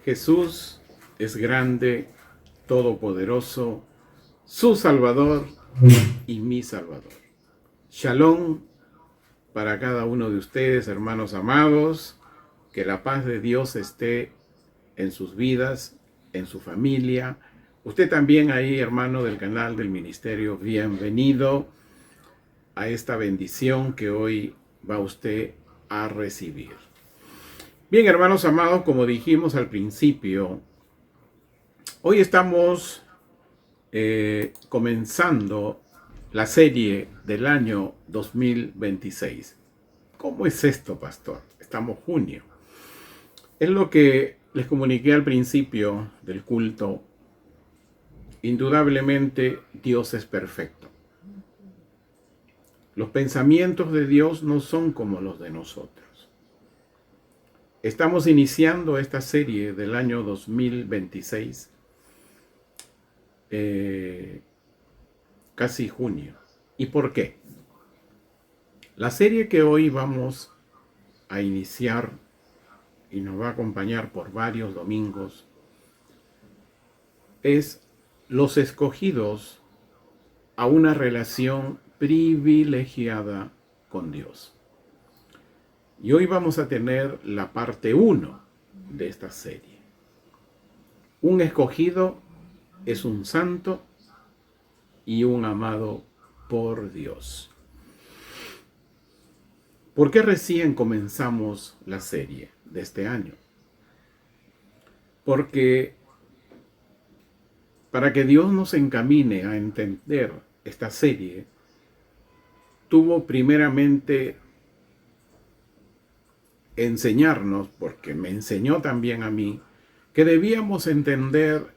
Jesús es grande, todopoderoso, su Salvador y mi Salvador. Shalom para cada uno de ustedes, hermanos amados. Que la paz de Dios esté en sus vidas, en su familia. Usted también ahí, hermano del canal del ministerio, bienvenido a esta bendición que hoy va usted a recibir. Bien, hermanos amados, como dijimos al principio, hoy estamos comenzando la serie del año 2026. ¿Cómo es esto, pastor? Estamos junio. Es lo que les comuniqué al principio del culto. Indudablemente Dios es perfecto. Los pensamientos de Dios no son como los de nosotros. Estamos iniciando esta serie del año 2026, casi junio. ¿Y por qué? La serie que hoy vamos a iniciar y nos va a acompañar por varios domingos es los escogidos a una relación privilegiada con Dios. Y hoy vamos a tener la parte 1 de esta serie. Un escogido es un santo y un amado por Dios. ¿Por qué recién comenzamos la serie de este año? Porque para que Dios nos encamine a entender esta serie, tuvo primeramente enseñarnos, porque me enseñó también a mí, que debíamos entender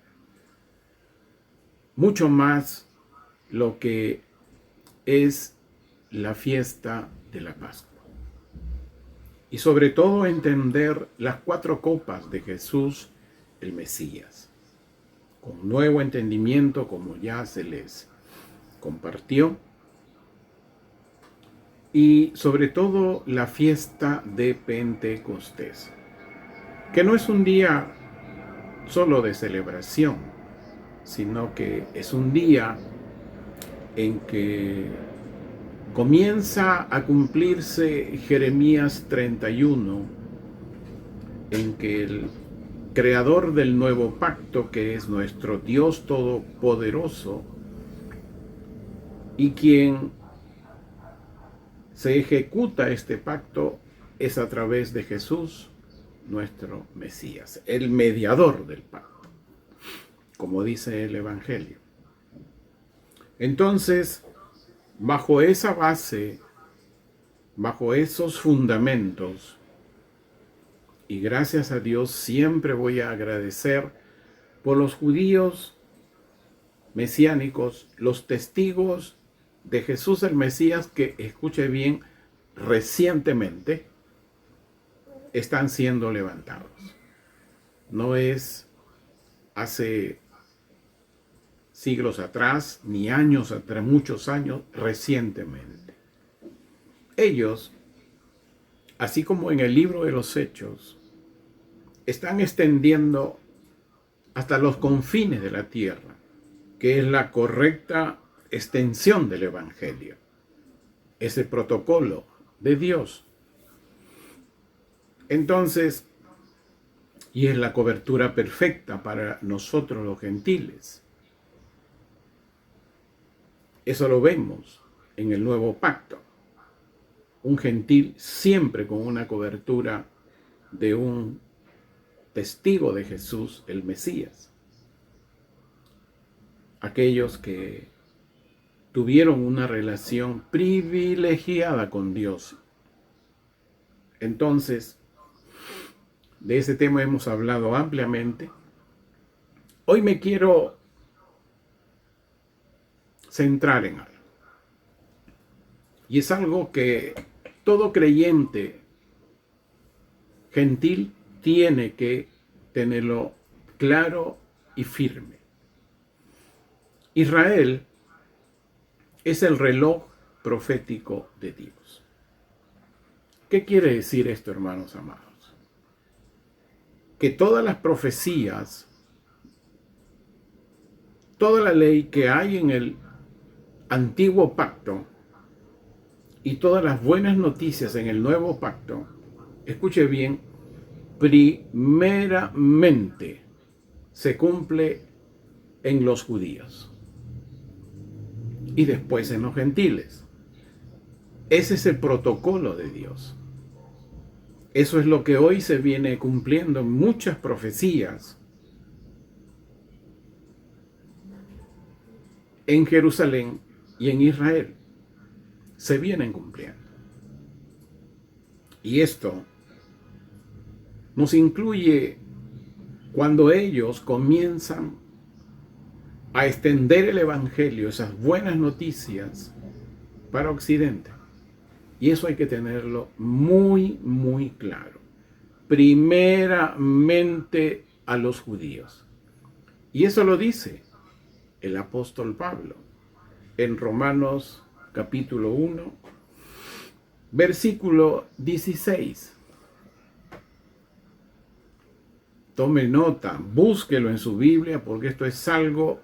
mucho más lo que es la fiesta de la Pascua. Y sobre todo entender las 4 copas de Jesús el Mesías, con nuevo entendimiento como ya se les compartió, y sobre todo la fiesta de Pentecostés, que no es un día solo de celebración, sino que es un día en que comienza a cumplirse Jeremías 31, en que el creador del nuevo pacto, que es nuestro Dios todopoderoso, y quien se ejecuta este pacto es a través de Jesús, nuestro Mesías, el mediador del pacto, como dice el Evangelio. Entonces, bajo esa base, bajo esos fundamentos, y gracias a Dios siempre voy a agradecer por los judíos mesiánicos, los testigos de Jesús el Mesías, que, escuche bien, recientemente están siendo levantados. No es hace siglos atrás, ni años atrás, muchos años, recientemente. Ellos, así como en el libro de los Hechos, están extendiendo hasta los confines de la tierra, que es la correcta extensión del Evangelio, es el protocolo de Dios. Entonces, y es la cobertura perfecta para nosotros los gentiles. Eso lo vemos en el nuevo pacto. Un gentil siempre con una cobertura de un testigo de Jesús, el Mesías. Aquellos que tuvieron una relación privilegiada con Dios. Entonces, de ese tema hemos hablado ampliamente. Hoy me quiero centrar en algo. Y es algo que todo creyente gentil tiene que tenerlo claro y firme. Israel es el reloj profético de Dios. ¿Qué quiere decir esto, hermanos amados? que todas las profecías, toda la ley que hay en el antiguo pacto y todas las buenas noticias en el nuevo pacto, escuche bien, primeramente se cumple en los judíos y después en los gentiles. Ese es el protocolo de Dios. Eso es lo que hoy se viene cumpliendo en muchas profecías en Jerusalén y en Israel. Se vienen cumpliendo. Y esto nos incluye cuando ellos comienzan a extender el Evangelio, esas buenas noticias, para Occidente. Y eso hay que tenerlo muy, muy claro. Primeramente a los judíos. Y eso lo dice el apóstol Pablo en Romanos capítulo 1, versículo 16. Tome nota, búsquelo en su Biblia, porque esto es algo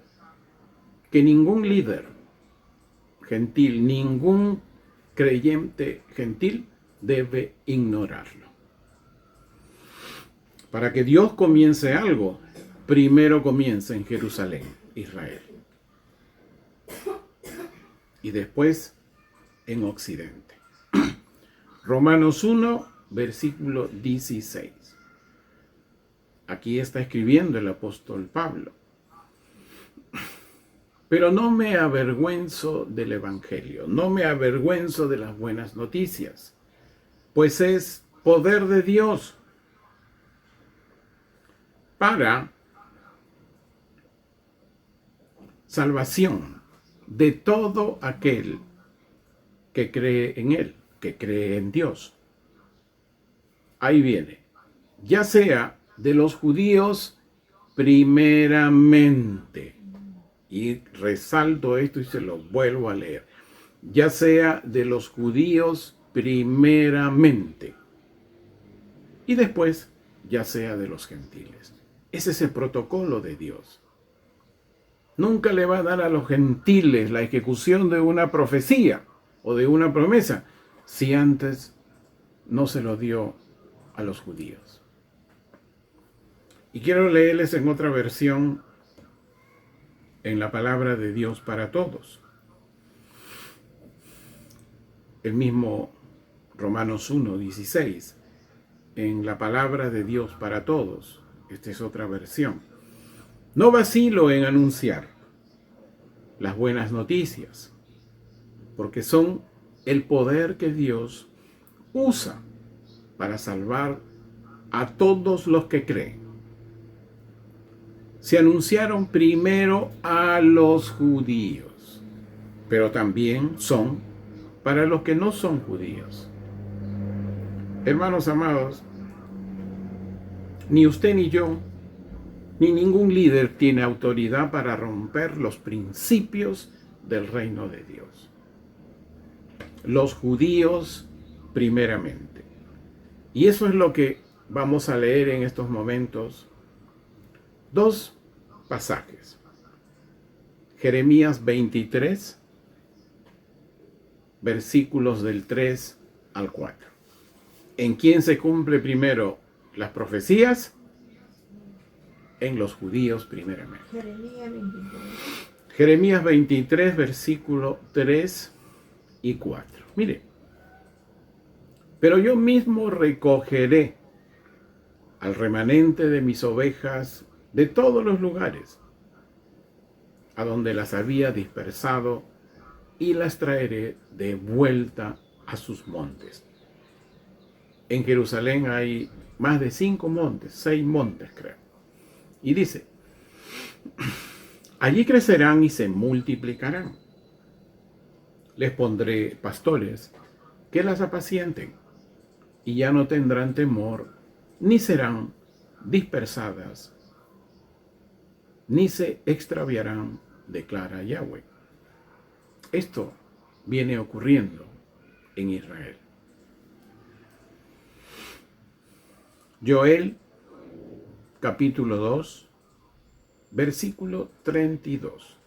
que ningún líder gentil, ningún creyente gentil debe ignorarlo. Para que Dios comience algo, primero comienza en Jerusalén, Israel. Y después en Occidente. Romanos 1, versículo 16. Aquí está escribiendo el apóstol Pablo. Pero no me avergüenzo del Evangelio, no me avergüenzo de las buenas noticias, pues es poder de Dios para salvación de todo aquel que cree en Él, que cree en Dios. Ahí viene, ya sea de los judíos primeramente, y resalto esto y se lo vuelvo a leer, ya sea de los judíos primeramente, y después ya sea de los gentiles. Ese es el protocolo de Dios. Nunca le va a dar a los gentiles la ejecución de una profecía o de una promesa si antes no se lo dio a los judíos. Y quiero leerles en otra versión, en la palabra de Dios para todos. El mismo Romanos 1, 16. En la palabra de Dios para todos. Esta es otra versión. No vacilo en anunciar las buenas noticias, porque son el poder que Dios usa para salvar a todos los que creen. Se anunciaron primero a los judíos, pero también son para los que no son judíos. Hermanos amados, ni usted ni yo, ni ningún líder tiene autoridad para romper los principios del reino de Dios. Los judíos primeramente. Y eso es lo que vamos a leer en estos momentos. Dos pasajes. Jeremías 23, versículos del 3 al 4. ¿En quién se cumple primero las profecías? En los judíos primeramente. Jeremías 23, versículo 3 y 4. Mire, pero yo mismo recogeré al remanente de mis ovejas de todos los lugares a donde las había dispersado y las traeré de vuelta a sus montes. En Jerusalén hay más de 5 montes, 6 montes creo. Y dice, allí crecerán y se multiplicarán. Les pondré pastores que las apacienten y ya no tendrán temor, ni serán dispersadas, ni se extraviarán, declara Yahweh. Esto viene ocurriendo en Israel. Joel capítulo 2, versículo 32.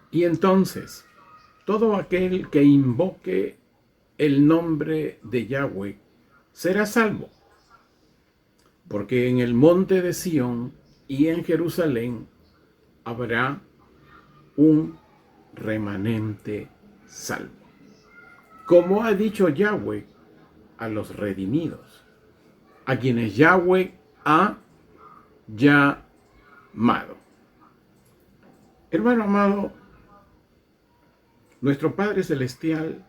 Y entonces, todo aquel que invoque el nombre de Yahweh será salvo, porque en el monte de Sión y en Jerusalén habrá un remanente salvo, como ha dicho Yahweh a los redimidos, a quienes Yahweh ha llamado. Hermano amado, nuestro Padre Celestial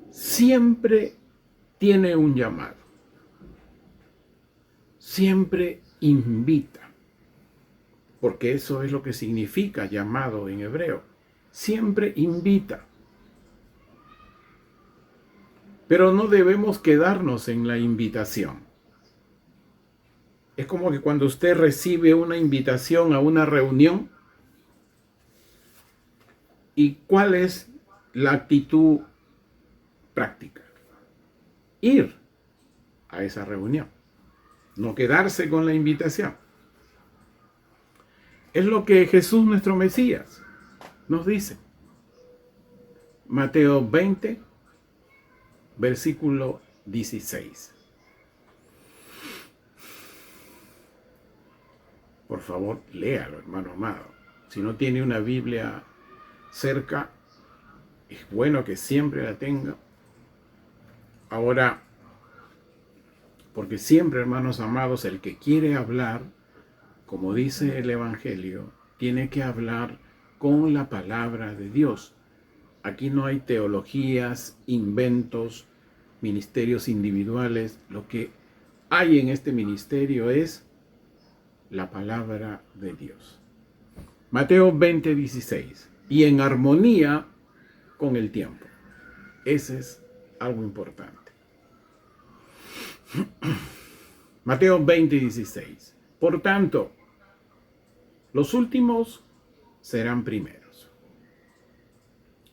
siempre tiene un llamado, siempre invita, porque eso es lo que significa llamado en hebreo, siempre invita. Pero no debemos quedarnos en la invitación. Es como que cuando usted recibe una invitación a una reunión, ¿y cuál es la actitud práctica? Ir a esa reunión, no quedarse con la invitación. Es lo que Jesús, nuestro Mesías, nos dice. Mateo 20, versículo 16. Por favor, léalo, hermano amado. Si no tiene una Biblia cerca, es bueno que siempre la tenga. Ahora, porque siempre, hermanos amados, el que quiere hablar, como dice el Evangelio, tiene que hablar con la palabra de Dios. Aquí no hay teologías, inventos, ministerios individuales. Lo que hay en este ministerio es la palabra de Dios. Mateo 20:16. Y en armonía con el tiempo. Ese es algo importante. Mateo 20:16. Por tanto, los últimos serán primeros,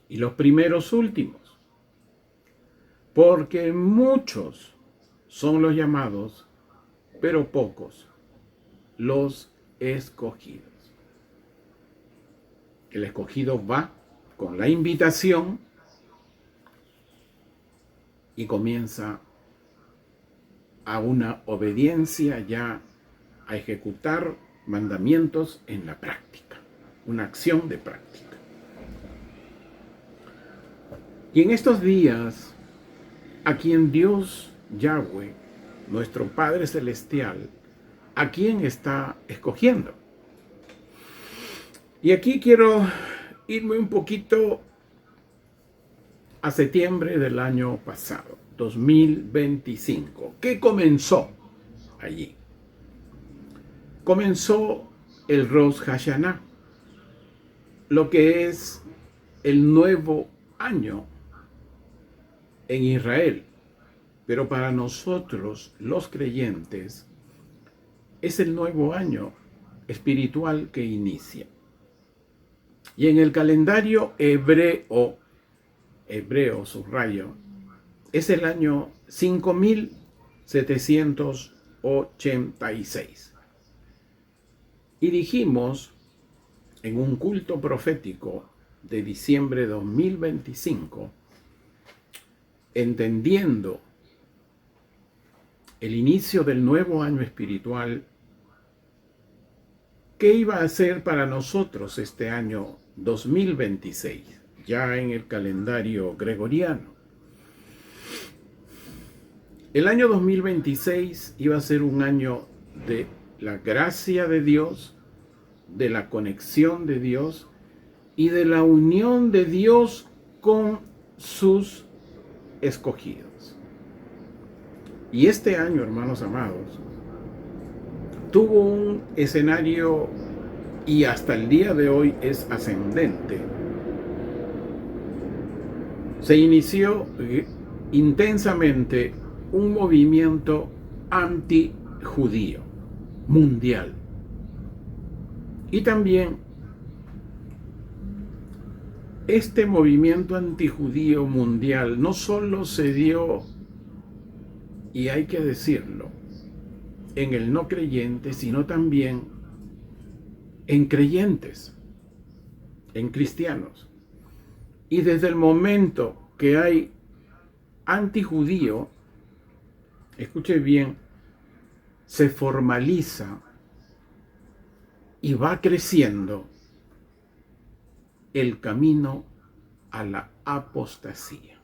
y los primeros últimos, porque muchos son los llamados, pero pocos los escogidos. El escogido va con la invitación y comienza a una obediencia, ya a ejecutar mandamientos en la práctica, una acción de práctica. Y en estos días, a quien Dios, Yahweh, nuestro Padre Celestial, a quien está escogiendo. Y aquí quiero irme un poquito a septiembre del año pasado, 2025. ¿Qué comenzó allí? Comenzó el Rosh Hashanah, lo que es el nuevo año en Israel. Pero para nosotros, los creyentes, es el nuevo año espiritual que inicia. Y en el calendario hebreo, subrayo, es el año 5786. Y dijimos en un culto profético de diciembre de 2025, entendiendo el inicio del nuevo año espiritual, ¿qué iba a ser para nosotros este año 2026, ya en el calendario gregoriano? El año 2026 iba a ser un año de la gracia de Dios, de la conexión de Dios y de la unión de Dios con sus escogidos. Y este año, hermanos amados, tuvo un escenario y hasta el día de hoy es ascendente. Se inició intensamente un movimiento antijudío mundial. Y también este movimiento antijudío mundial no solo se dio y hay que decirlo, en el no creyente, sino también en creyentes, en cristianos. Y desde el momento que hay antijudío, escuche bien, se formaliza y va creciendo el camino a la apostasía.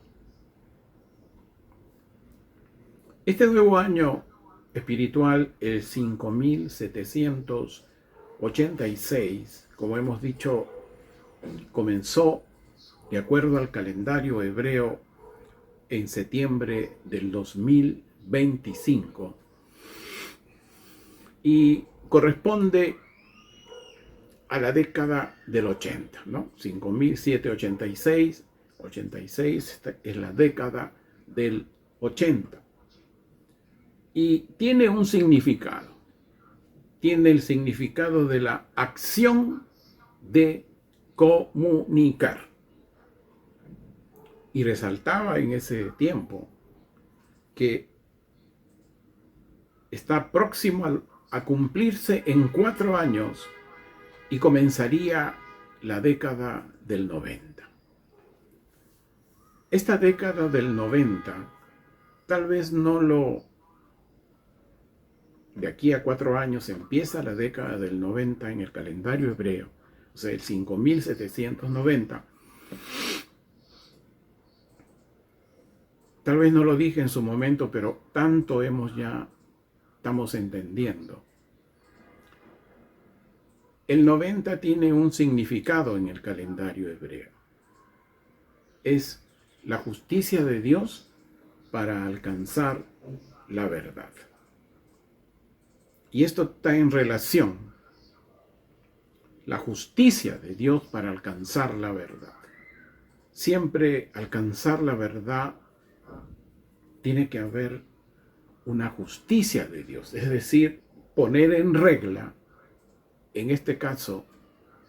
Este nuevo año espiritual, el 5786, como hemos dicho, comenzó de acuerdo al calendario hebreo en septiembre del 2025 y corresponde a la década del 80, ¿no? 5786, 86 es la década del 80. Y tiene un significado. Tiene el significado de la acción de comunicar. Y resaltaba en ese tiempo que está próximo a cumplirse en 4 años y comenzaría la década del 90. Esta década del 90, tal vez no lo... De aquí a 4 años empieza la década del 90 en el calendario hebreo, o sea, el 5790. Tal vez no lo dije en su momento, pero tanto estamos entendiendo. El 90 tiene un significado en el calendario hebreo. Es la justicia de Dios para alcanzar la verdad. Y esto está en relación. La justicia de Dios para alcanzar la verdad. Siempre alcanzar la verdad tiene que haber una justicia de Dios. Es decir, poner en regla, en este caso,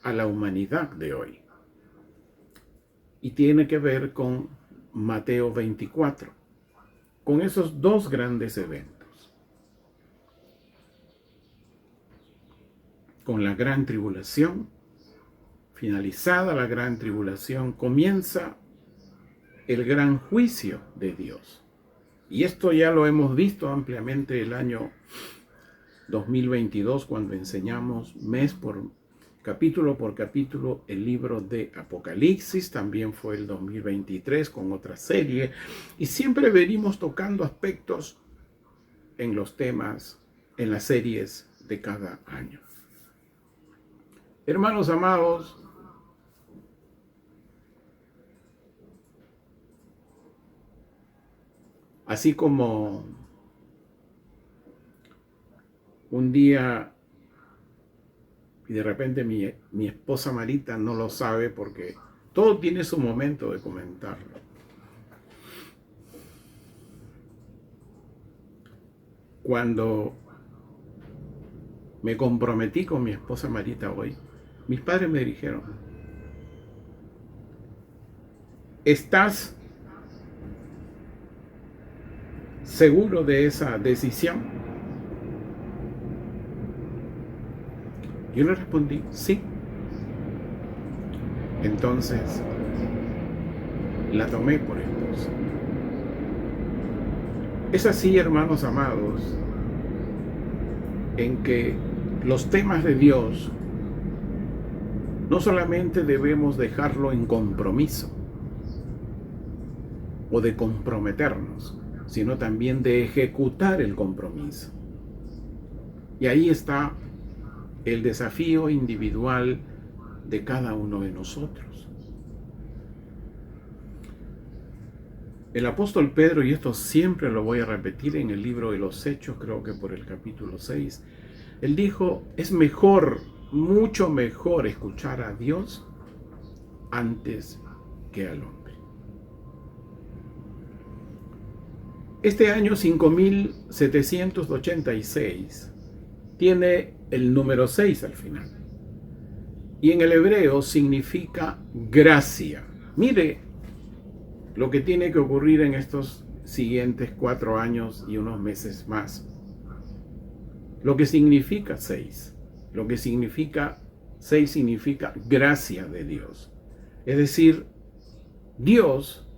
a la humanidad de hoy. Y tiene que ver con Mateo 24, con esos 2 grandes eventos. Con la gran tribulación, finalizada la gran tribulación, comienza el gran juicio de Dios. Y esto ya lo hemos visto ampliamente el año 2022 cuando enseñamos capítulo por capítulo el libro de Apocalipsis. También fue el 2023 con otra serie. Y siempre venimos tocando aspectos en los temas, en las series de cada año. Hermanos amados, así como un día, y de repente mi esposa Marita no lo sabe porque todo tiene su momento de comentarlo. Cuando me comprometí con mi esposa Marita hoy, mis padres me dijeron, ¿estás seguro de esa decisión? Yo le respondí, sí. Entonces, la tomé por esposa. Es así, hermanos amados, en que los temas de Dios no solamente debemos dejarlo en compromiso o de comprometernos, sino también de ejecutar el compromiso. Y ahí está el desafío individual de cada uno de nosotros. El apóstol Pedro, y esto siempre lo voy a repetir en el libro de los Hechos, creo que por el capítulo 6, él dijo, es mejor, mucho mejor escuchar a Dios antes que al hombre. Este año 5786 tiene el número 6 al final. Y en el hebreo significa gracia. Mire lo que tiene que ocurrir en estos siguientes 4 años y unos meses más. Lo que significa 6. Lo que significa 6 significa gracia de Dios. Es decir, Dios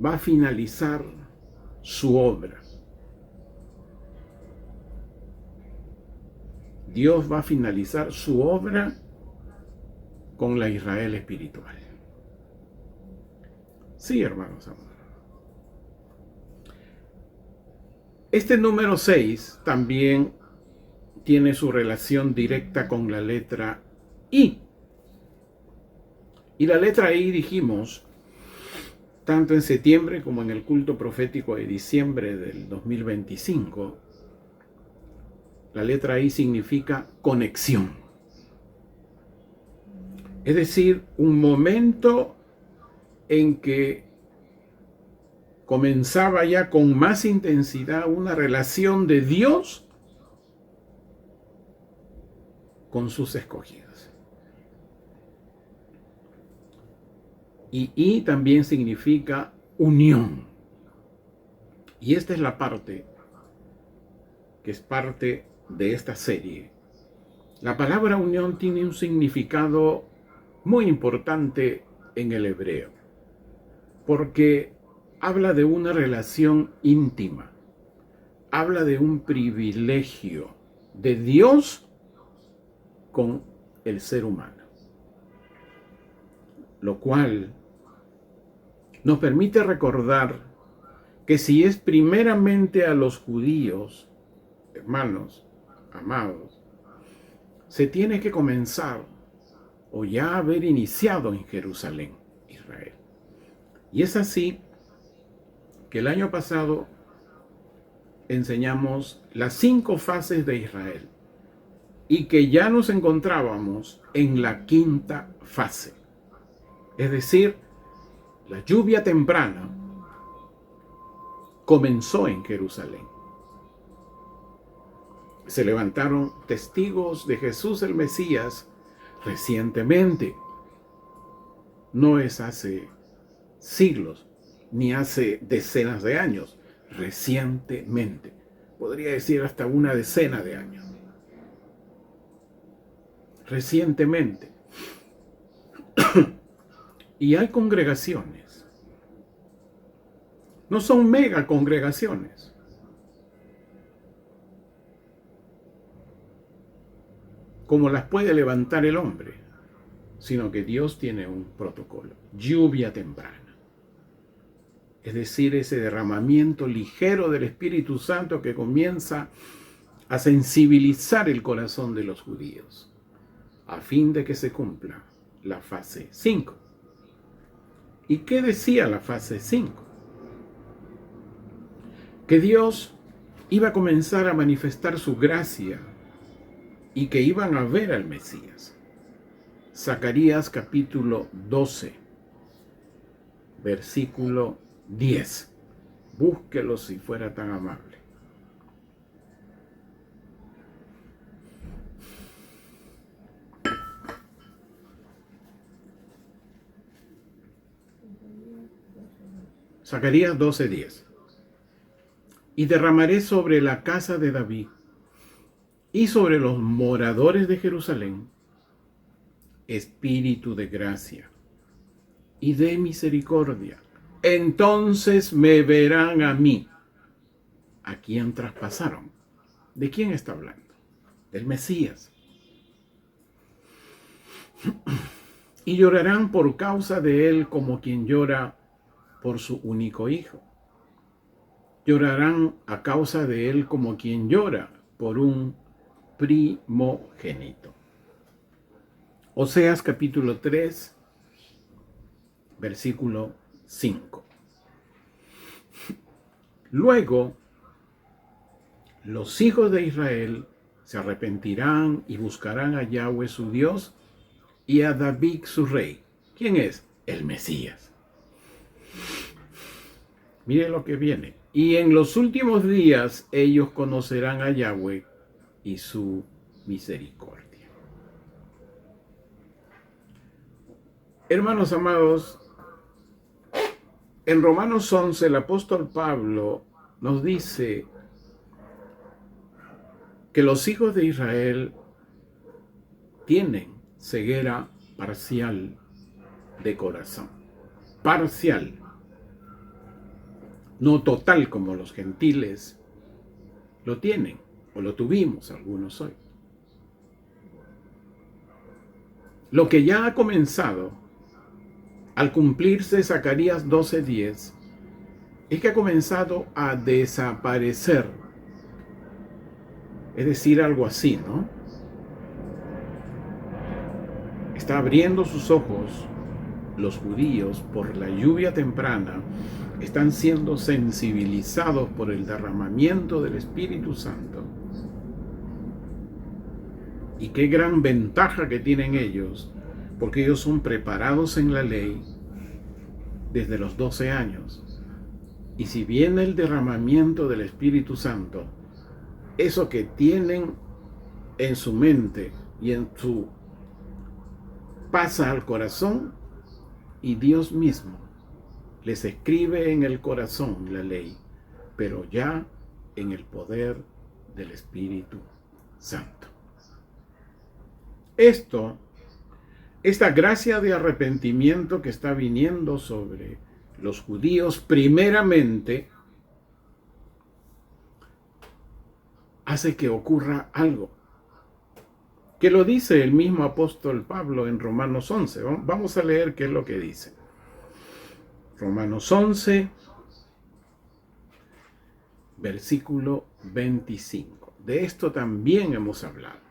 va a finalizar su obra. Dios va a finalizar su obra con la Israel espiritual. Sí, hermanos amados. Este número 6 también tiene su relación directa con la letra I. Y la letra I, dijimos, tanto en septiembre como en el culto profético de diciembre del 2025, la letra I significa conexión. Es decir, un momento en que comenzaba ya con más intensidad una relación de Dios con sus escogidos. Y también significa unión. Y esta es la parte que es parte de esta serie. La palabra unión tiene un significado muy importante en el hebreo, porque habla de una relación íntima, habla de un privilegio de Dios con el ser humano, lo cual nos permite recordar que si es primeramente a los judíos, hermanos, amados, se tiene que comenzar o ya haber iniciado en Jerusalén, Israel. Y es así que el año pasado enseñamos las 5 fases de Israel y que ya nos encontrábamos en la 5ª fase. Es decir, la lluvia temprana comenzó en Jerusalén. Se levantaron testigos de Jesús el Mesías recientemente. No es hace siglos, ni hace decenas de años, recientemente. Podría decir hasta una decena de años. Recientemente. Y hay congregaciones. No son mega congregaciones. Como las puede levantar el hombre, sino que Dios tiene un protocolo. Lluvia temprana. Es decir, ese derramamiento ligero del Espíritu Santo que comienza a sensibilizar el corazón de los judíos, a fin de que se cumpla la fase 5. ¿Y qué decía la fase 5? Que Dios iba a comenzar a manifestar su gracia y que iban a ver al Mesías. Zacarías capítulo 12, versículo 10. Búsquelo si fuera tan amable. Zacarías 12:10. Y derramaré sobre la casa de David y sobre los moradores de Jerusalén espíritu de gracia y de misericordia. Entonces me verán a mí. ¿A quién traspasaron? ¿De quién está hablando? Del Mesías. Y llorarán por causa de él como quien llora por su único hijo. Llorarán a causa de él como quien llora por un primogénito. Oseas capítulo 3, versículo 5. Luego, los hijos de Israel se arrepentirán y buscarán a Yahweh su Dios y a David su rey. ¿Quién es? El Mesías. Miren lo que viene. Y en los últimos días ellos conocerán a Yahweh y su misericordia. Hermanos amados, En Romanos 11, el apóstol Pablo nos dice que los hijos de Israel tienen ceguera parcial de corazón. Parcial. No total como los gentiles lo tienen o lo tuvimos algunos hoy. Lo que ya ha comenzado al cumplirse Zacarías 12:10 es que ha comenzado a desaparecer. Es decir, algo así, ¿no? Está abriendo sus ojos los judíos por la lluvia temprana, están siendo sensibilizados por el derramamiento del Espíritu Santo. Y qué gran ventaja que tienen ellos, porque ellos son preparados en la ley desde los 12 años. Y si viene el derramamiento del Espíritu Santo, eso que tienen en su mente y en su pasa al corazón, y Dios mismo les escribe en el corazón la ley, pero ya en el poder del Espíritu Santo. Esta gracia de arrepentimiento que está viniendo sobre los judíos primeramente, hace que ocurra algo, que lo dice el mismo apóstol Pablo en Romanos 11. Vamos a leer qué es lo que dice. Romanos 11, versículo 25. De esto también hemos hablado.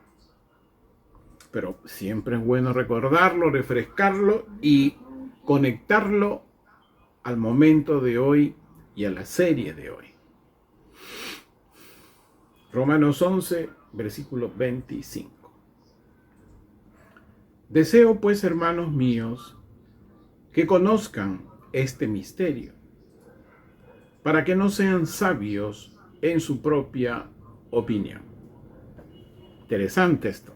Pero siempre es bueno recordarlo, refrescarlo y conectarlo al momento de hoy y a la serie de hoy. Romanos 11, versículo 25. Deseo, pues, hermanos míos, que conozcan este misterio, para que no sean sabios en su propia opinión. Interesante esto.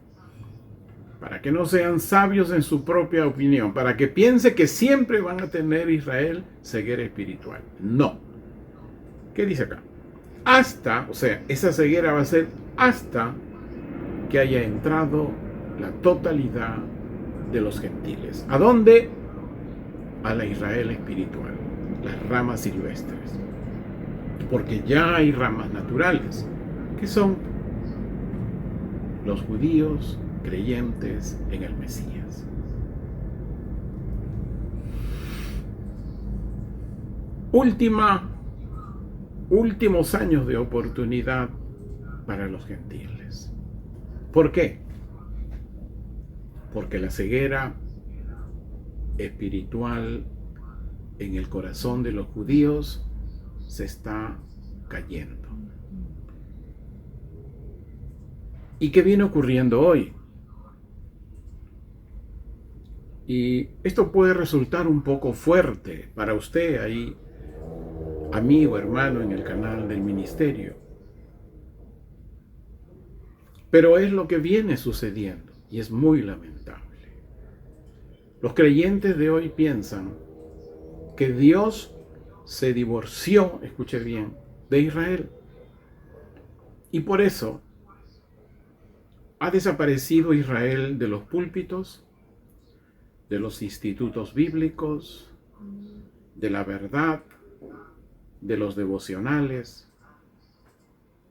Para que no sean sabios en su propia opinión, para que piense que siempre van a tener Israel ceguera espiritual. No. ¿Qué dice acá? Hasta, o sea, esa ceguera va a ser hasta que haya entrado la totalidad de los gentiles. ¿A dónde? A la Israel espiritual, las ramas silvestres. Porque ya hay ramas naturales, que son los judíos creyentes en el Mesías. Últimos años de oportunidad para los gentiles. ¿Por qué? Porque la ceguera espiritual en el corazón de los judíos se está cayendo. ¿Y qué viene ocurriendo hoy? Y esto puede resultar un poco fuerte para usted ahí, amigo, hermano, en el canal del ministerio. Pero es lo que viene sucediendo y es muy lamentable. Los creyentes de hoy piensan que Dios se divorció, escuche bien, de Israel. Y por eso ha desaparecido Israel de los púlpitos, de los institutos bíblicos, de la verdad, de los devocionales.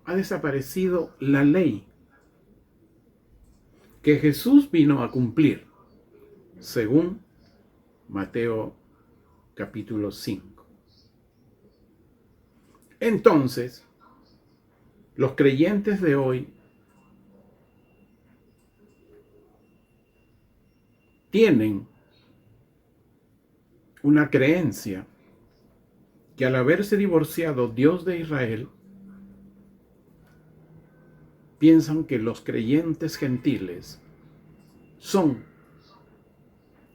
Ha desaparecido la ley que Jesús vino a cumplir, según Mateo capítulo 5. Entonces, los creyentes de hoy tienen una creencia que al haberse divorciado Dios de Israel, piensan que los creyentes gentiles son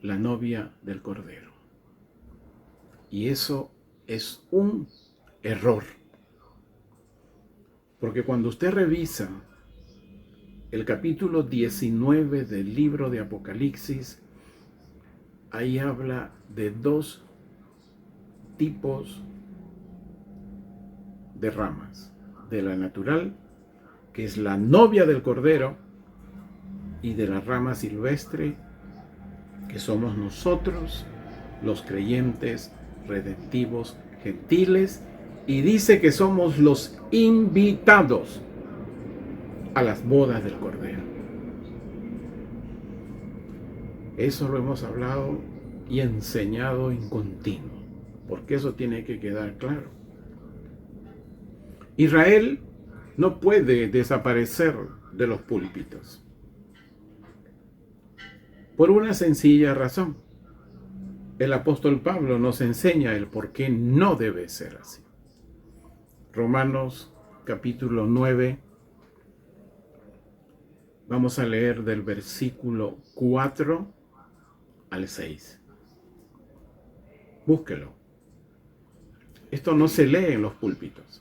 la novia del Cordero. Y eso es un error. Porque cuando usted revisa el capítulo 19 del libro de Apocalipsis, ahí habla de dos tipos de ramas, de la natural, que es la novia del Cordero, y de la rama silvestre, que somos nosotros, los creyentes redentivos gentiles, y dice que somos los invitados a las bodas del Cordero. Eso lo hemos hablado y enseñado en continuo, porque eso tiene que quedar claro. Israel no puede desaparecer de los púlpitos por una sencilla razón. El apóstol Pablo nos enseña el por qué no debe ser así. Romanos capítulo 9, vamos a leer del versículo 4 al 6. Búsquelo. Esto no se lee en los púlpitos.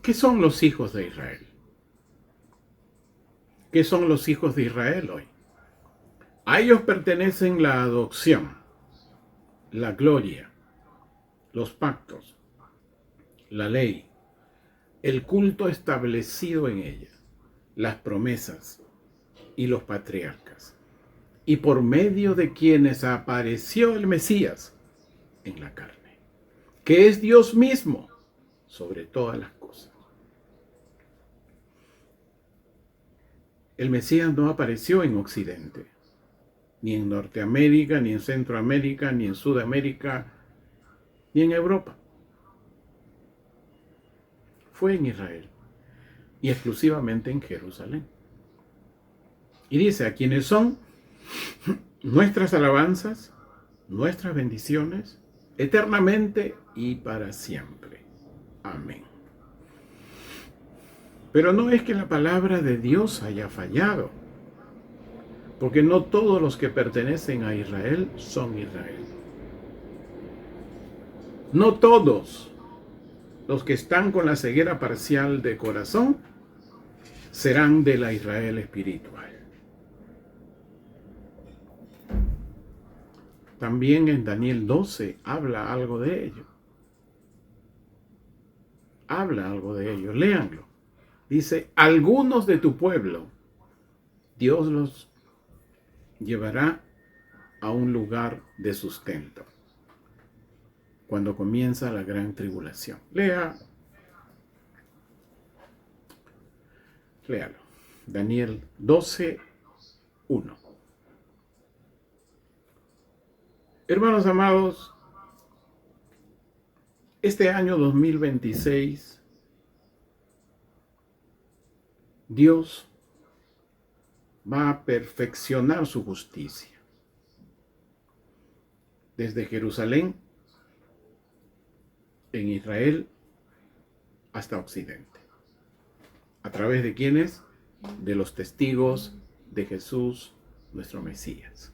¿Qué son los hijos de Israel? ¿Qué son los hijos de Israel hoy? A ellos pertenecen la adopción, la gloria, los pactos, la ley, el culto establecido en ella, las promesas y los patriarcas, y por medio de quienes apareció el Mesías en la carne, que es Dios mismo sobre todas las cosas. El Mesías no apareció en Occidente, ni en Norteamérica, ni en Centroamérica, ni en Sudamérica, ni en Europa. Fue en Israel y exclusivamente en Jerusalén. Y dice, a quienes son nuestras alabanzas, nuestras bendiciones, eternamente y para siempre. Amén. Pero no es que la palabra de Dios haya fallado, porque no todos los que pertenecen a Israel son Israel. No todos los que están con la ceguera parcial de corazón serán de la Israel espiritual. También en Daniel 12 habla algo de ello. Habla algo de ello, léanlo. Dice, algunos de tu pueblo, Dios los llevará a un lugar de sustento cuando comienza la gran tribulación. Léalo. Daniel 12, 1. Hermanos amados, este año 2026, Dios va a perfeccionar su justicia. Desde Jerusalén, en Israel, hasta Occidente. ¿A través de quiénes? De los testigos de Jesús, nuestro Mesías.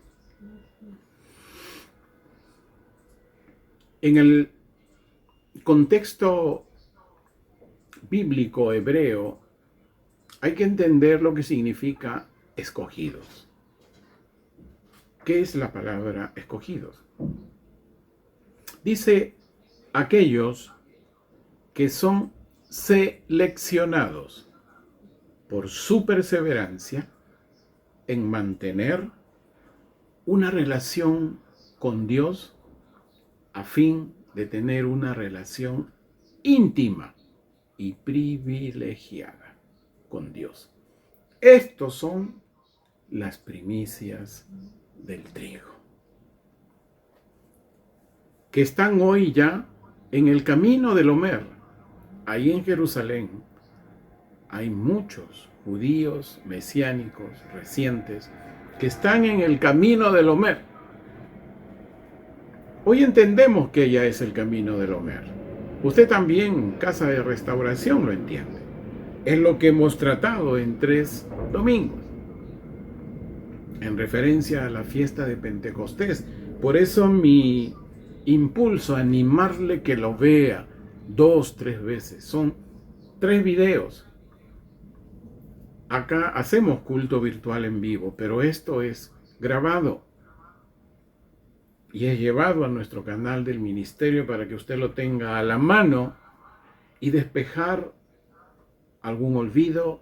En el contexto bíblico hebreo, hay que entender lo que significa escogidos. ¿Qué es la palabra escogidos? Dice aquellos que son seleccionados por su perseverancia en mantener una relación con Dios a fin de tener una relación íntima y privilegiada con Dios. Estos son las primicias del trigo, que están hoy ya en el camino del Omer. Ahí en Jerusalén hay muchos judíos mesiánicos recientes que están en el camino del Omer. Hoy entendemos que ya es el camino del Omer. Usted también, Casa de Restauración, lo entiende. Es lo que hemos tratado en 3 domingos, en referencia a la fiesta de Pentecostés. Por eso mi impulso a animarle que lo vea 2, 3 veces. Son 3 videos. Acá hacemos culto virtual en vivo, pero esto es grabado y es llevado a nuestro canal del ministerio para que usted lo tenga a la mano y despejar algún olvido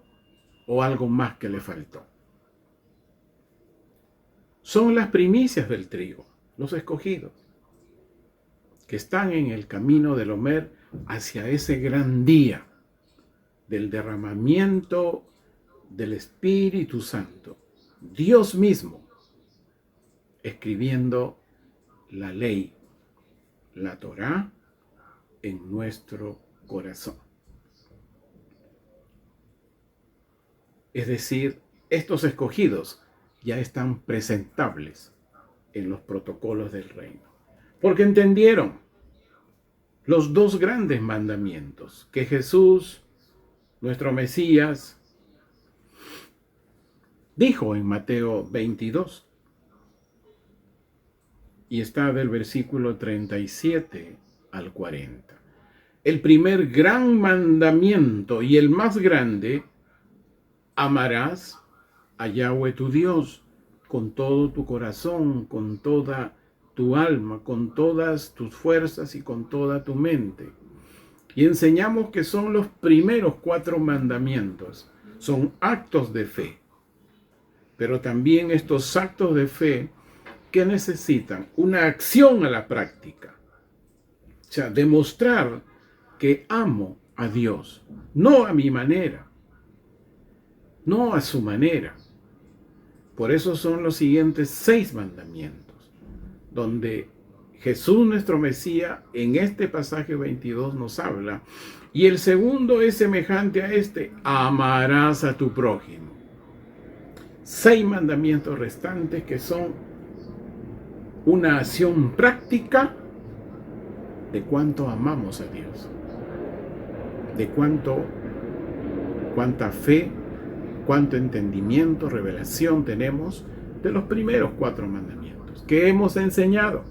o algo más que le faltó. Son las primicias del trigo, los escogidos, que están en el camino del Omer hacia ese gran día del derramamiento del Espíritu Santo. Dios mismo escribiendo la ley, la Torá, en nuestro corazón. Es decir, estos escogidos ya están presentables en los protocolos del reino, porque entendieron los 2 grandes mandamientos que Jesús, nuestro Mesías, dijo en Mateo 22, y está del versículo 37 al 40. El primer gran mandamiento y el más grande: amarás a Yahweh tu Dios con todo tu corazón, con toda tu alma, con todas tus fuerzas y con toda tu mente. Y enseñamos que son los primeros 4 mandamientos. Son actos de fe. Pero también estos actos de fe que necesitan una acción a la práctica. O sea, demostrar que amo a Dios, no a mi manera, no a su manera. Por eso son los siguientes 6 mandamientos, donde Jesús nuestro Mesías en este pasaje 22 nos habla. Y el segundo es semejante a este: amarás a tu prójimo. 6 mandamientos restantes que son una acción práctica de cuánto amamos a Dios, de cuánta fe, cuánto entendimiento, revelación tenemos de los primeros 4 mandamientos que hemos enseñado.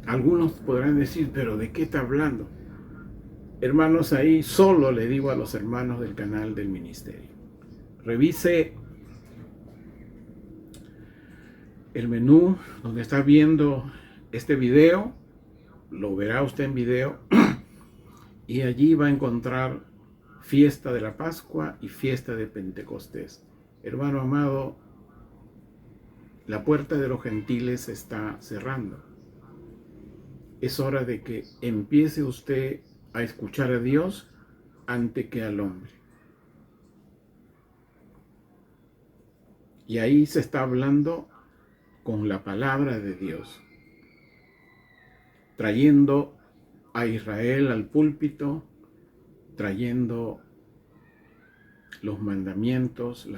Algunos podrán decir, pero ¿de qué está hablando? Hermanos, ahí solo le digo a los hermanos del canal del ministerio: revise el menú donde está viendo este video, lo verá usted en video, y allí va a encontrar fiesta de la Pascua y fiesta de Pentecostés. Hermano amado, la puerta de los gentiles se está cerrando. Es hora de que empiece usted a escuchar a Dios antes que al hombre. Y ahí se está hablando con la palabra de Dios, trayendo a Israel al púlpito, trayendo los mandamientos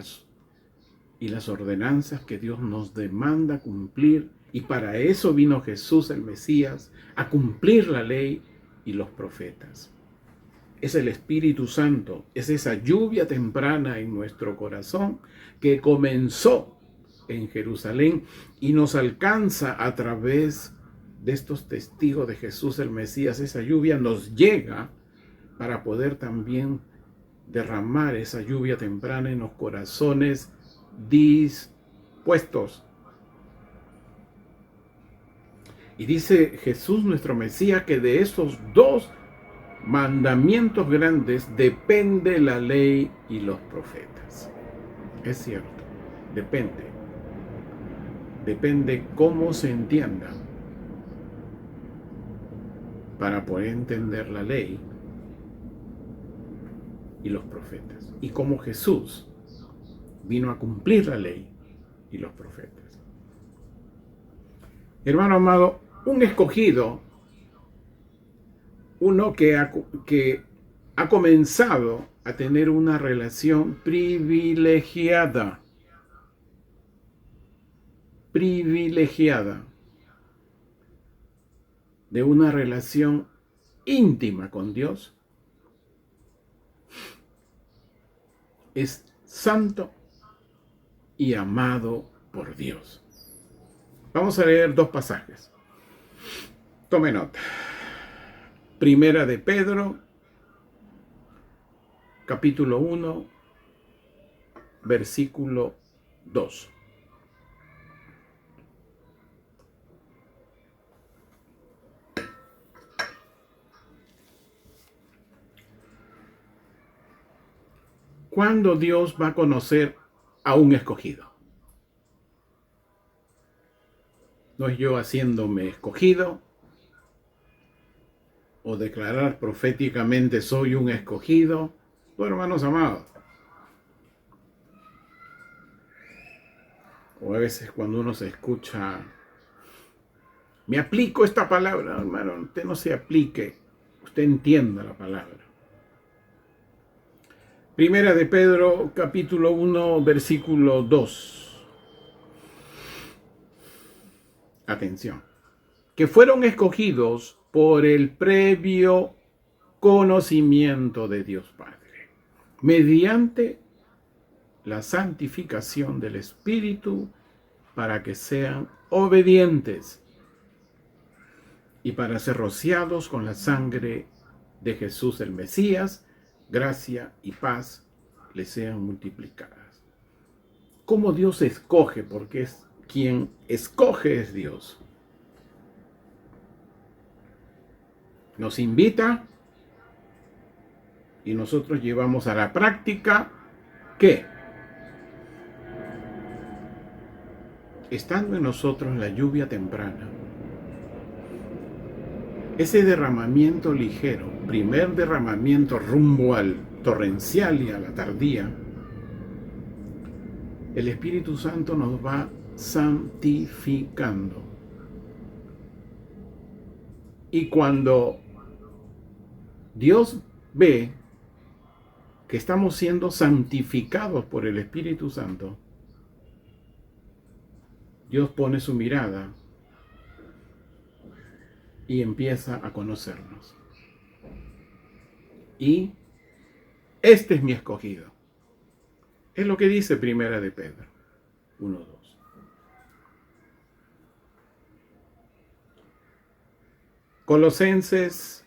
y las ordenanzas que Dios nos demanda cumplir. Y para eso vino Jesús el Mesías, a cumplir la ley y los profetas. Es el Espíritu Santo, es esa lluvia temprana en nuestro corazón que comenzó en Jerusalén y nos alcanza a través de estos testigos de Jesús el Mesías. Esa lluvia nos llega para poder también derramar esa lluvia temprana en los corazones dispuestos. Y dice Jesús nuestro Mesías que de esos 2 mandamientos grandes depende la ley y los profetas. Es cierto, depende. Depende cómo se entienda para poder entender la ley y los profetas. Y cómo Jesús vino a cumplir la ley y los profetas. Hermano amado, un escogido, uno que ha comenzado a tener una relación privilegiada de una relación íntima con Dios, es santo y amado por Dios. Vamos a leer 2 pasajes. Tome nota. Primera de Pedro, capítulo 1, versículo 2. ¿Cuándo Dios va a conocer a un escogido? No es yo haciéndome escogido o declarar proféticamente soy un escogido. No, hermanos amados. O a veces cuando uno se escucha, me aplico esta palabra, hermano, usted no se aplique, usted entienda la palabra. Primera de Pedro, capítulo 1, versículo 2. Atención. Que fueron escogidos por el previo conocimiento de Dios Padre, mediante la santificación del Espíritu, para que sean obedientes y para ser rociados con la sangre de Jesús el Mesías, gracia y paz les sean multiplicadas. ¿Cómo Dios escoge? Porque es quien escoge es Dios. Nos invita y nosotros llevamos a la práctica que, estando en nosotros la lluvia temprana, ese derramamiento ligero, primer derramamiento rumbo al torrencial y a la tardía, el Espíritu Santo nos va santificando. Y cuando Dios ve que estamos siendo santificados por el Espíritu Santo, Dios pone su mirada y empieza a conocernos. Y este es mi escogido. Es lo que dice Primera de Pedro 1:2. Colosenses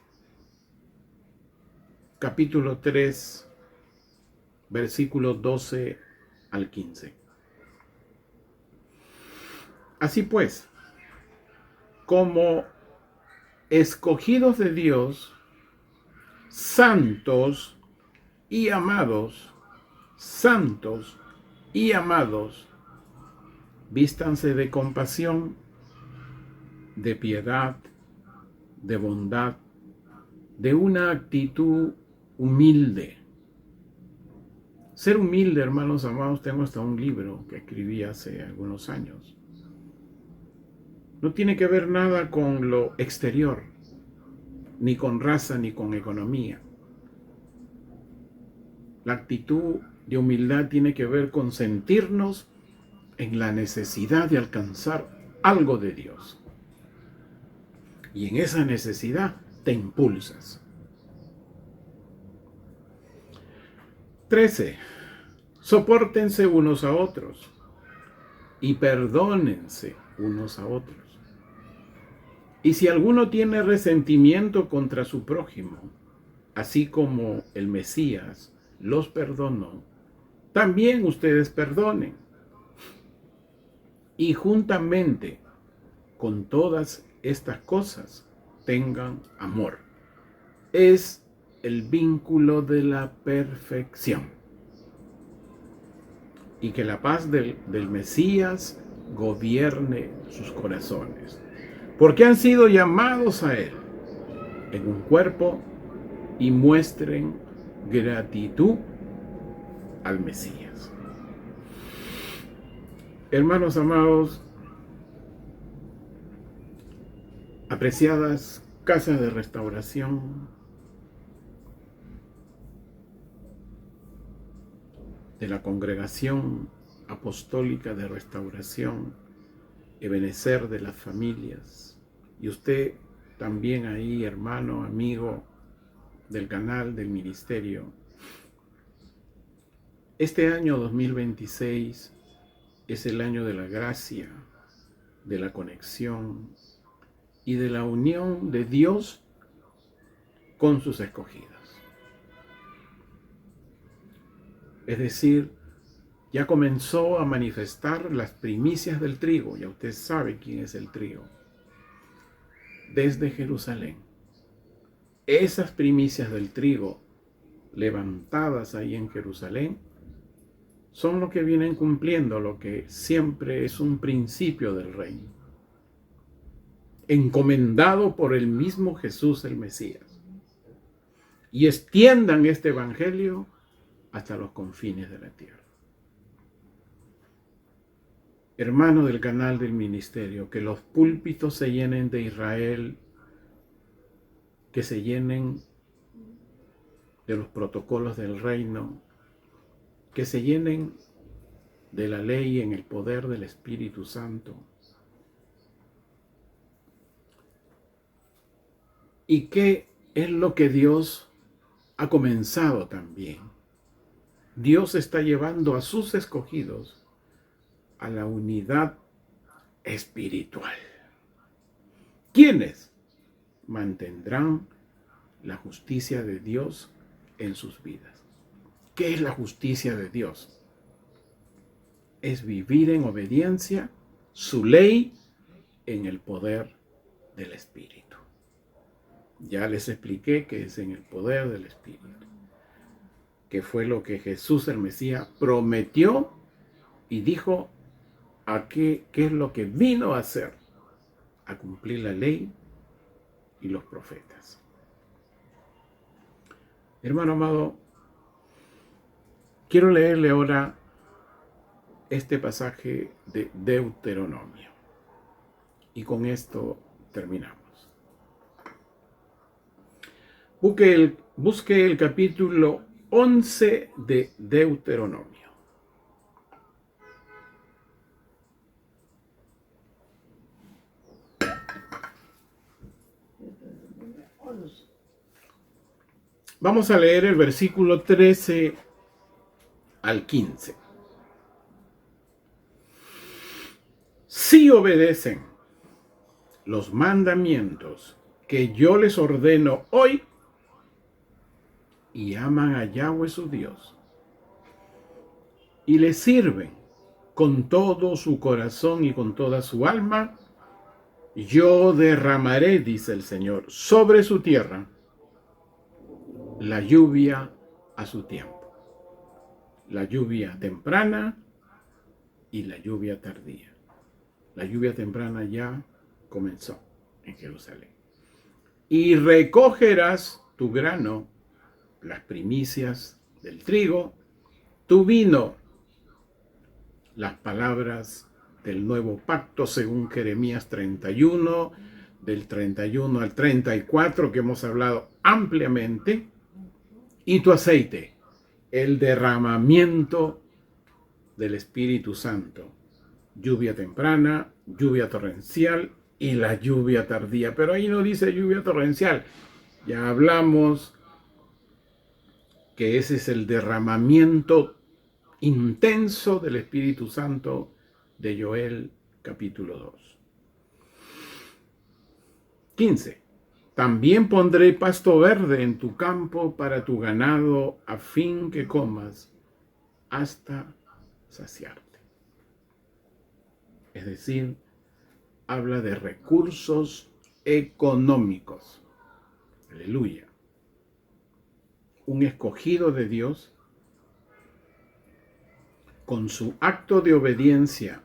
capítulo 3, versículos 12 al 15. Así pues, como escogidos de Dios, santos y amados, vístanse de compasión, de piedad, de bondad, de una actitud humilde. Ser humilde, hermanos amados, tengo hasta un libro que escribí hace algunos años. No tiene que ver nada con lo exterior, ni con raza, ni con economía. La actitud de humildad tiene que ver con sentirnos en la necesidad de alcanzar algo de Dios. Y en esa necesidad te impulsas. 13. Sopórtense unos a otros y perdónense unos a otros. Y si alguno tiene resentimiento contra su prójimo, así como el Mesías los perdonó, también ustedes perdonen. Y juntamente con todas estas cosas tengan amor. Es el vínculo de la perfección. Y que la paz del Mesías gobierne sus corazones, porque han sido llamados a Él en un cuerpo, y muestren gratitud al Mesías. Hermanos amados, apreciadas casas de restauración de la Congregación Apostólica de Restauración, Ebenecer de las Familias, y usted también ahí, hermano, amigo del canal, del ministerio. Este año 2026 es el año de la gracia, de la conexión y de la unión de Dios con sus escogidos. Es decir, ya comenzó a manifestar las primicias del trigo. Ya usted sabe quién es el trigo. Desde Jerusalén. Esas primicias del trigo levantadas ahí en Jerusalén son lo que vienen cumpliendo lo que siempre es un principio del reino, encomendado por el mismo Jesús el Mesías. Y extiendan este evangelio hasta los confines de la tierra. Hermano del canal del ministerio, que los púlpitos se llenen de Israel, que se llenen de los protocolos del reino, que se llenen de la ley en el poder del Espíritu Santo. ¿Y qué es lo que Dios ha comenzado también? Dios está llevando a sus escogidos a la unidad espiritual. ¿Quiénes mantendrán la justicia de Dios en sus vidas? ¿Qué es la justicia de Dios? Es vivir en obediencia su ley en el poder del Espíritu. Ya les expliqué que es en el poder del Espíritu, que fue lo que Jesús el Mesías prometió y dijo a qué es lo que vino a hacer, a cumplir la ley y los profetas. Hermano amado, quiero leerle ahora este pasaje de Deuteronomio y con esto terminamos. Busque el capítulo 11 de Deuteronomio. Vamos a leer el versículo 13 al 15. Si obedecen los mandamientos que yo les ordeno hoy y aman a Yahweh su Dios y le sirven con todo su corazón y con toda su alma, yo derramaré, dice el Señor, sobre su tierra la lluvia a su tiempo, la lluvia temprana y la lluvia tardía. La lluvia temprana ya comenzó en Jerusalén. Y recogerás tu grano, las primicias del trigo, tu vino, las palabras del nuevo pacto según Jeremías 31, del 31 al 34 que hemos hablado ampliamente, y tu aceite, el derramamiento del Espíritu Santo, lluvia temprana, lluvia torrencial y la lluvia tardía. Pero ahí no dice lluvia torrencial. Ya hablamos que ese es el derramamiento intenso del Espíritu Santo de Joel capítulo 2. 15. También pondré pasto verde en tu campo para tu ganado a fin que comas hasta saciarte. Es decir, habla de recursos económicos. Aleluya. Un escogido de Dios, con su acto de obediencia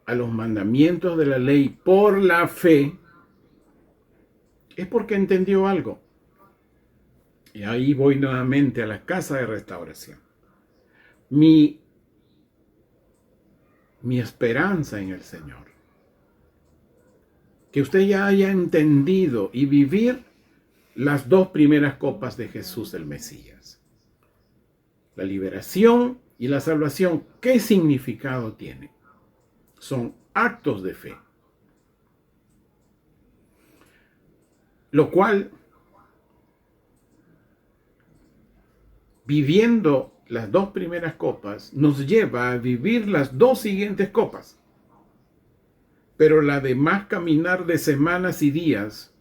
a los mandamientos de la ley por la fe, es porque entendió algo. Y ahí voy nuevamente a la casa de restauración. Mi esperanza en el Señor. Que usted ya haya entendido y vivir las dos primeras copas de Jesús el Mesías. La liberación y la salvación, ¿qué significado tiene? Son actos de fe. Lo cual, viviendo las 2 primeras copas nos lleva a vivir las 2 siguientes copas. Pero la de más caminar de semanas y días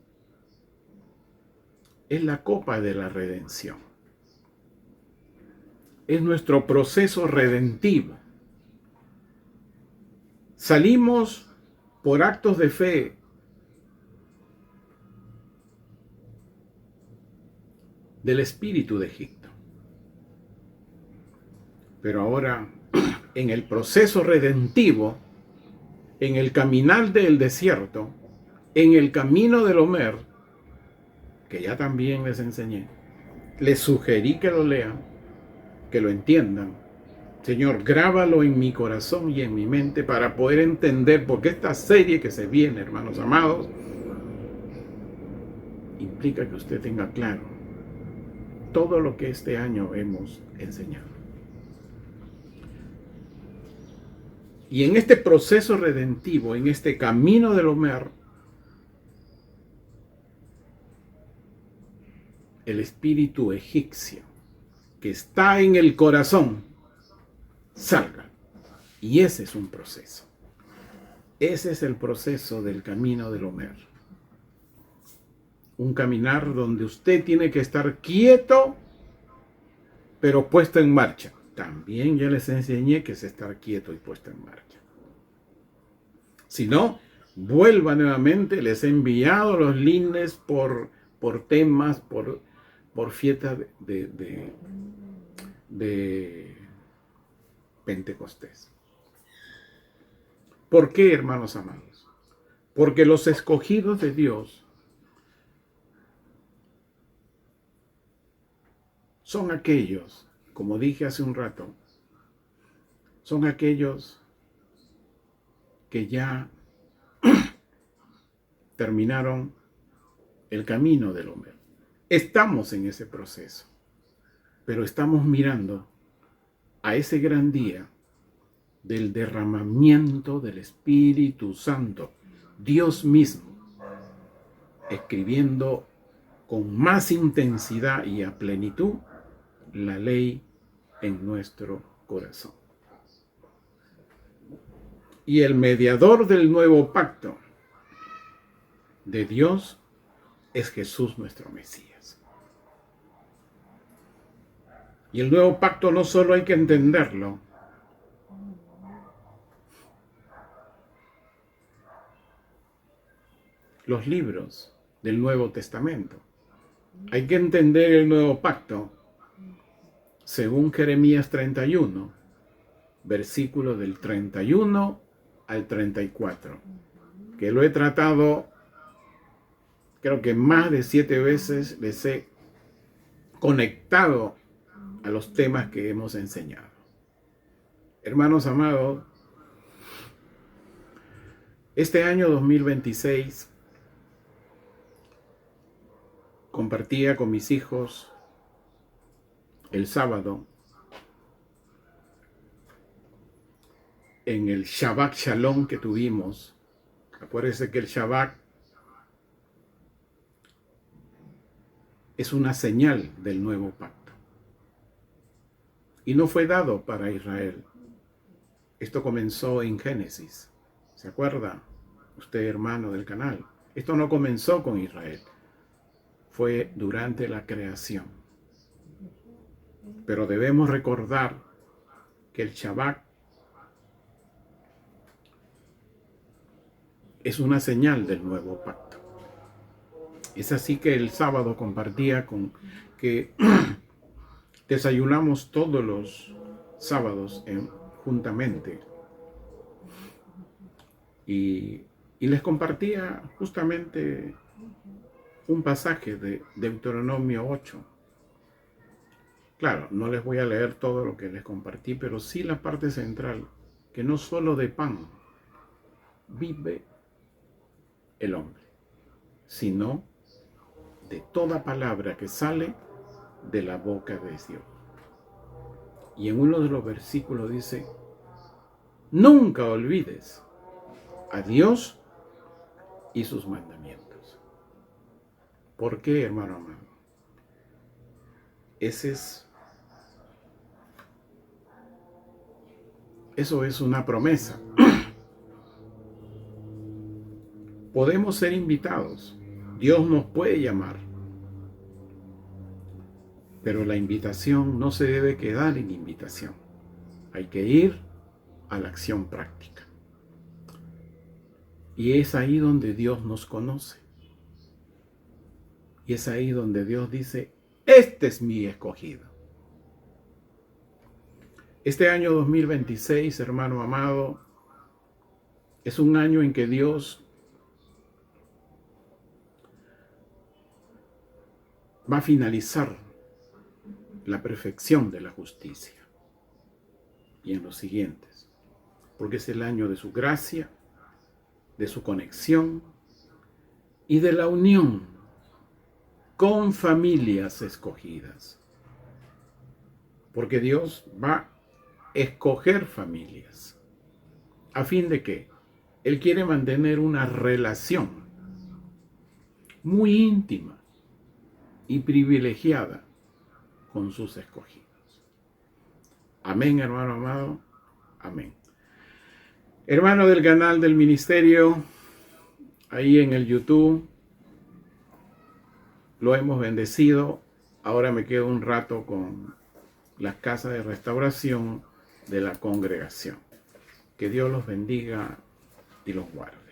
es la copa de la redención. Es nuestro proceso redentivo. Salimos por actos de fe del espíritu de Egipto. Pero ahora, en el proceso redentivo, en el caminar del desierto, en el camino del Homer, que ya también les enseñé, les sugerí que lo lean, que lo entiendan. Señor, grábalo en mi corazón y en mi mente para poder entender, porque esta serie que se viene, hermanos amados, implica que usted tenga claro todo lo que este año hemos enseñado. Y en este proceso redentivo, en este camino del Homer, el espíritu egipcio que está en el corazón salga. Y ese es un proceso. Ese es el proceso del camino del Homer. Un caminar donde usted tiene que estar quieto, pero puesto en marcha. También ya les enseñé que es estar quieto y puesto en marcha. Si no, vuelva nuevamente. Les he enviado los links por temas, por fiestas de Pentecostés. ¿Por qué, hermanos amados? Porque los escogidos de Dios son aquellos, como dije hace un rato, son aquellos que ya terminaron el camino del hombre. Estamos en ese proceso, pero estamos mirando a ese gran día del derramamiento del Espíritu Santo, Dios mismo, escribiendo con más intensidad y a plenitud la ley en nuestro corazón. Y el mediador del nuevo pacto de Dios es Jesús nuestro Mesías. Y el nuevo pacto no solo hay que entenderlo, los libros del Nuevo Testamento. Hay que entender el nuevo pacto según Jeremías 31, versículo del 31 al 34, que lo he tratado, creo que más de 7 veces les he conectado a los temas que hemos enseñado. Hermanos amados, este año 2026 compartía con mis hijos el sábado en el Shabbat Shalom que tuvimos. Acuérdense que el Shabbat es una señal del nuevo pacto. Y no fue dado para Israel. Esto comenzó en Génesis. ¿Se acuerda usted, hermano del canal? Esto no comenzó con Israel. Fue durante la creación. Pero debemos recordar que el Shabbat es una señal del nuevo pacto. Es así que el sábado compartía con que desayunamos todos los sábados juntamente. Y les compartía justamente un pasaje de Deuteronomio 8. Claro, no les voy a leer todo lo que les compartí, pero sí la parte central, que no solo de pan vive el hombre, sino de toda palabra que sale de la boca de Dios. Y en uno de los versículos dice, nunca olvides a Dios y sus mandamientos. ¿Por qué, hermano amado? Ese es Eso es una promesa. Podemos ser invitados. Dios nos puede llamar. Pero la invitación no se debe quedar en invitación. Hay que ir a la acción práctica. Y es ahí donde Dios nos conoce. Y es ahí donde Dios dice, este es mi escogido. Este año 2026, hermano amado, es un año en que Dios va a finalizar la perfección de la justicia. Y en los siguientes, porque es el año de su gracia, de su conexión y de la unión con familias escogidas. Porque Dios va a escoger familias. ¿A fin de qué? Él quiere mantener una relación muy íntima y privilegiada con sus escogidos. Amén, hermano amado. Amén. Hermano del canal del ministerio, ahí en el YouTube, lo hemos bendecido. Ahora me quedo un rato con las casas de restauración de la congregación. Que Dios los bendiga y los guarde.